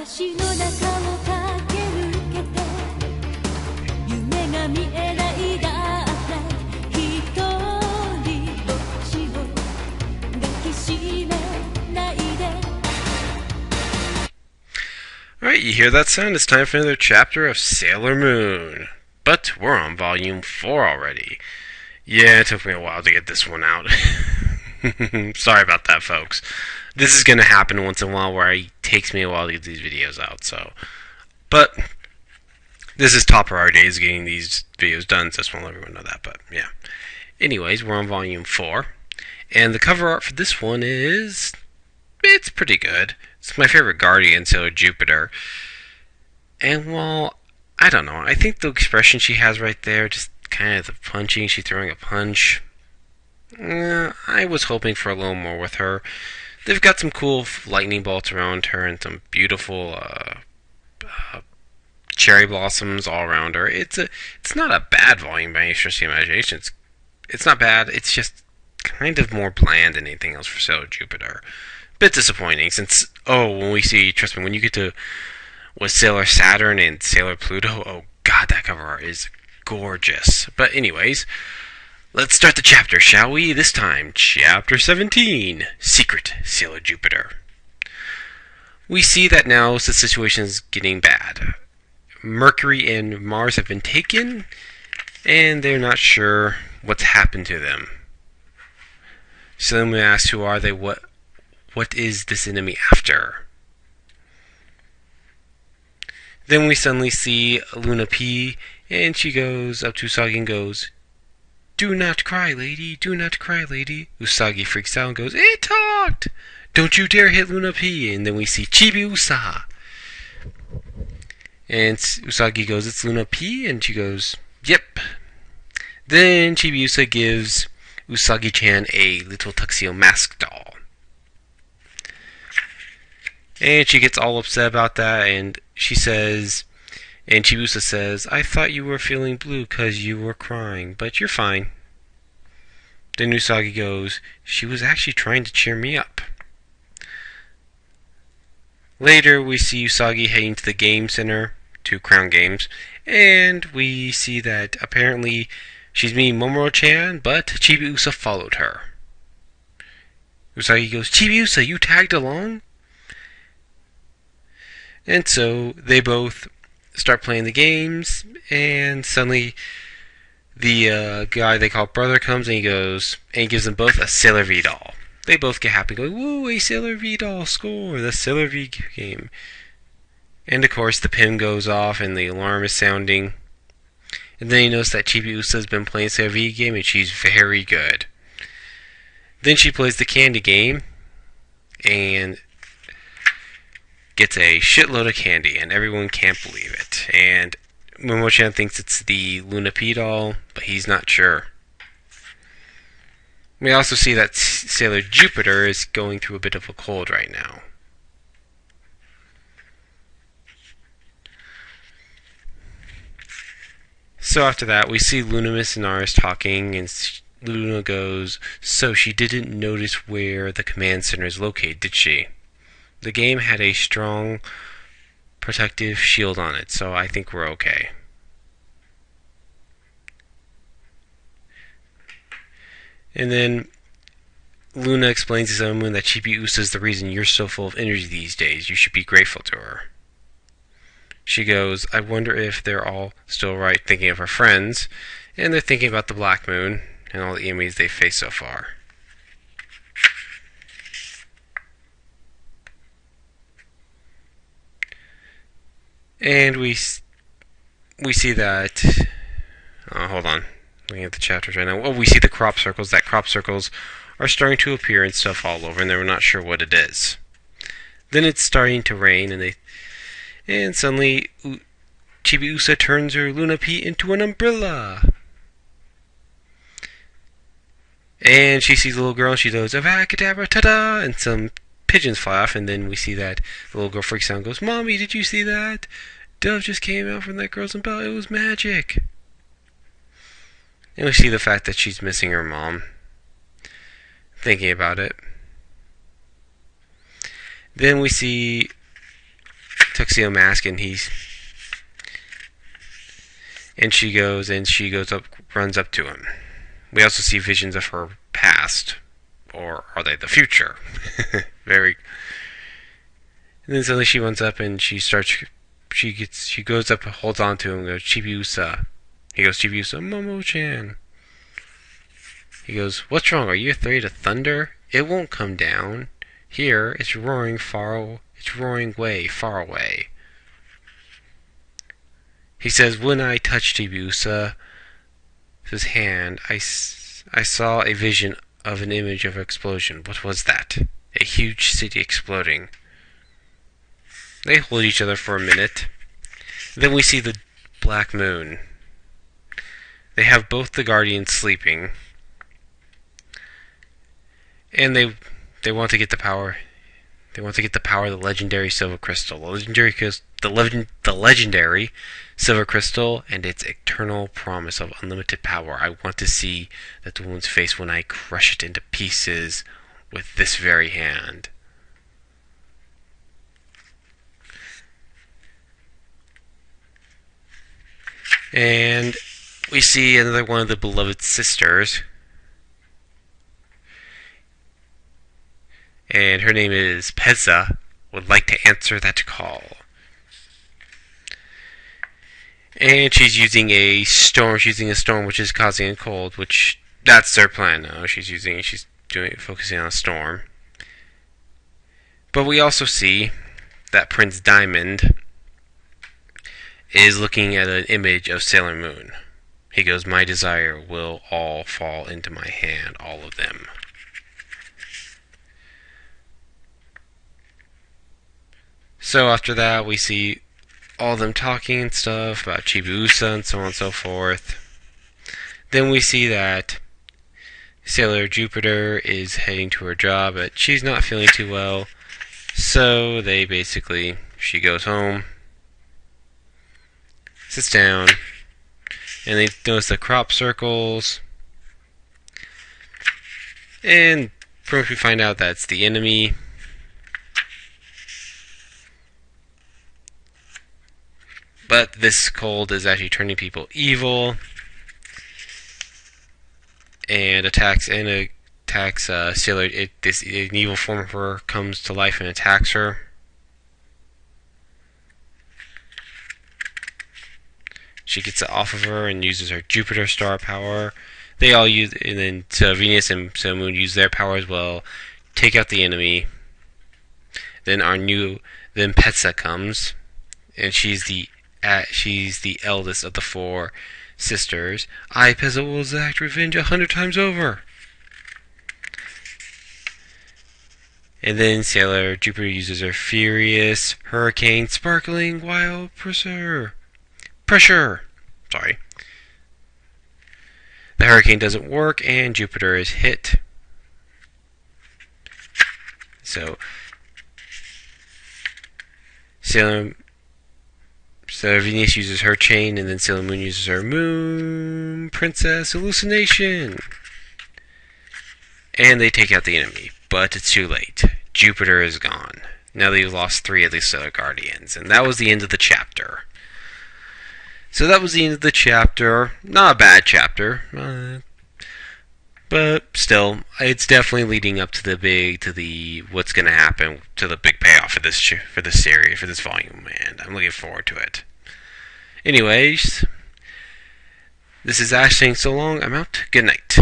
嵐の中を駆け抜けて夢が見えないダークナイト一人ぼっちを抱きしめないで Alright, you hear that sound? It's time for another chapter of Sailor Moon. But we're on volume 4 already. Yeah, it took me a while to get this one out. Sorry about that, folks. This is going to happen once in a while where it takes me a while to get these videos out, so. But this is top priority is getting these videos done, so I just want to let everyone know that, but yeah. Anyways, we're on volume 4. And the cover art for this one is... it's pretty good. It's my favorite Guardian, Sailor Jupiter. And, well, I don't know. I think the expression she has right there, just kind of the punching, she's throwing a punch. I was hoping for a little more with her. They've got some cool lightning bolts around her and some beautiful cherry blossoms all around her. It's not a bad volume by any stretch of the imagination. It's not bad. It's just kind of more bland than anything else for Sailor Jupiter. Bit disappointing since, when we see, trust me, when you get to with Sailor Saturn and Sailor Pluto, oh god, that cover art is gorgeous. But anyways, let's start the chapter, shall we? This time, Chapter 17, Secret Sailor Jupiter. We see that now the situation is getting bad. Mercury and Mars have been taken, and they're not sure what's happened to them. So then we ask, who are they? What is this enemy after? Then we suddenly see Luna P, and she goes up to Usagi and goes, "Do not cry, lady. Do not cry, lady." Usagi freaks out and goes, "It talked! Don't you dare hit Luna P." And then we see Chibiusa. And Usagi goes, "It's Luna P?" And she goes, "Yep." Then Chibiusa gives Usagi-chan a little tuxedo mask doll. And she gets all upset about that, and she says, and Chibiusa says, "I thought you were feeling blue because you were crying, but you're fine." Then Usagi goes, "She was actually trying to cheer me up." Later, we see Usagi heading to the game center, to Crown Games, and we see that apparently she's meeting Momoro-chan, but Chibiusa followed her. Usagi goes, "Chibiusa, you tagged along?" And so they both start playing the games, and suddenly the guy they call brother comes and he gives them both a Sailor V doll. They both get happy, going, "Woo, a Sailor V doll, score, the Sailor V game." And of course the pin goes off and the alarm is sounding. And then you notice that Chibiusa's been playing Sailor V game and she's very good. Then she plays the candy game and gets a shitload of candy, and everyone can't believe it. And Momo-chan thinks it's the Luna P doll, but he's not sure. We also see that Sailor Jupiter is going through a bit of a cold right now. So after that, we see Lunamus and Aris talking, and Luna goes, "So she didn't notice where the command center is located, did she? The game had a strong protective shield on it, so I think we're okay." And then Luna explains to Sailor Moon that Chibiusa is the reason you're so full of energy these days. You should be grateful to her. She goes, "I wonder if they're all still right thinking of her friends, and they're thinking about the Black Moon and all the enemies they've faced so far." And we see that... hold on. Looking at the chapters right now. Oh, we see the crop circles. That crop circles are starting to appear and stuff all over, and they're not sure what it is. Then it's starting to rain, and suddenly Chibiusa turns her Luna P into an umbrella. And she sees the little girl, and she goes, "Avacadabra, ta-da!" And some pigeons fly off, and then we see that the little girl freaks out and goes, "Mommy, did you see that? Dove just came out from that girl's umbrella. It was magic." And we see the fact that she's missing her mom. Thinking about it. Then we see tuxedo mask, and she goes up, runs up to him. We also see visions of her past, or are they the future? Very. And then suddenly she runs up and she goes up, holds on to him, and goes, Chibiusa. He goes, Chibiusa, Momo-chan. He goes, what's wrong? Are you afraid of thunder? It won't come down. Here, it's roaring way, far away. He says, when I touched Chibiusa's hand, I saw a vision of an image of an explosion. What was that? A huge city exploding. They hold each other for a minute. Then we see the black moon. They have both the guardians sleeping. And they want to get the power. They want to get the power of the legendary silver crystal. The legendary silver crystal and its eternal promise of unlimited power. I want to see that woman's face when I crush it into pieces with this very hand. And we see another one of the beloved sisters. And her name is Pezza, would like to answer that call. And she's using a storm which is causing a cold, which that's their plan now. She's focusing on a storm. But we also see that Prince Diamond is looking at an image of Sailor Moon. He goes, my desire will all fall into my hand, all of them. So after that, we see all of them talking and stuff about Chibiusa and so on and so forth. Then we see that Sailor Jupiter is heading to her job, but she's not feeling too well. So she goes home, sits down, and they notice the crop circles. And pretty much we find out that's the enemy. But this cold is actually turning people evil, and attacks Sailor. An evil form of her comes to life and attacks her. She gets it off of her and uses her Jupiter star power. They all use, and then Venus and Sailor Moon use their power as well. Take out the enemy. Then Pezza comes, and she's the eldest of the four sisters. I, Pezza, will exact revenge 100 times over. And then Sailor Jupiter uses her furious hurricane, sparkling wild pressure. Sorry. The hurricane doesn't work, and Jupiter is hit. So Venus uses her chain, and then Sailor Moon uses her Moon Princess Hallucination. And they take out the enemy, but it's too late. Jupiter is gone. Now they've lost 3 of the Solar Guardians, and that was the end of the chapter. So that was the end of the chapter. Not a bad chapter, but still, it's definitely leading up to what's going to happen, to the big payoff for this series, for this volume, and I'm looking forward to it. Anyways, this is Ash saying so long. I'm out. Good night.